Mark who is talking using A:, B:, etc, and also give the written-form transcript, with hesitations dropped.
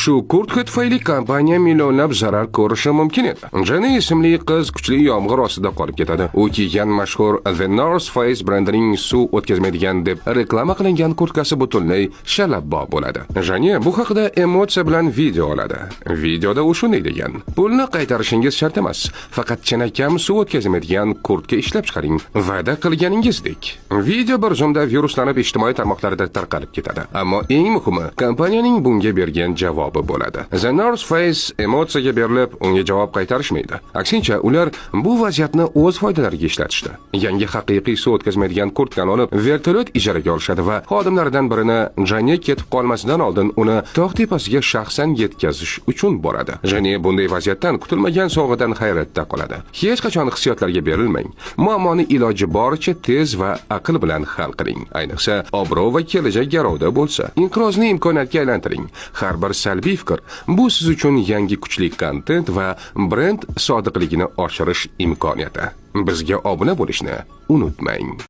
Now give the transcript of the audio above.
A: Shu kurtka tufayli kompaniya millionlab zarar ko'rishi mumkin edi. Jenny ismli qiz kuchli yomg'ir ostida qolib ketadi. U kiygan mashhur The North Face brendining suv o'tkazmaydigan deb reklama qilingan kurtkasi butunlay shalabbo bo'ladi. Jenny bu haqida emotsiya bilan video oladi. Videoda u shunday degan: "Pulni qaytarishingiz shart emas, faqat chinakam suv o'tkazmaydigan kurtka ishlab chiqaring, va'da qilganingizdek." Video bir zumda viruslanib ijtimoiy tarmoqlarda tarqalib ketadi. Ammo eng muhimi, kompaniyaning bunga bergan javobi bo'ladi. The North Face emotsiyaga berilib, unga javob qaytarishmaydi. Aksincha, ular bu vaziyatni o'z foydalariga ishlatishdi. Yangi haqiqiy suv o'tkazmaydigan kurtkani olib, vertolyot ijaraga olishadi va xodimlaridan birini Jenny ketib qolmasidan oldin uni tog' tepasiga shaxsan yetkazish uchun boradi. Jenny bunday vaziyatdan kutilmagan sovg'adan hayratda qoladi. Hech qachon hissiyotlarga berilmang. Muammoni iloji boricha tez va aql bilan hal qiling. Ayniqsa, obro' va kelajak garovda bo'lsa, inqirozni imkoniyatga aylantiring. Har bir salbiy fikr bu siz uchun yangi kuchli kontent va brend sodiqligini oshirish imkoniyati. Bizga obuna bo'lishni unutmang.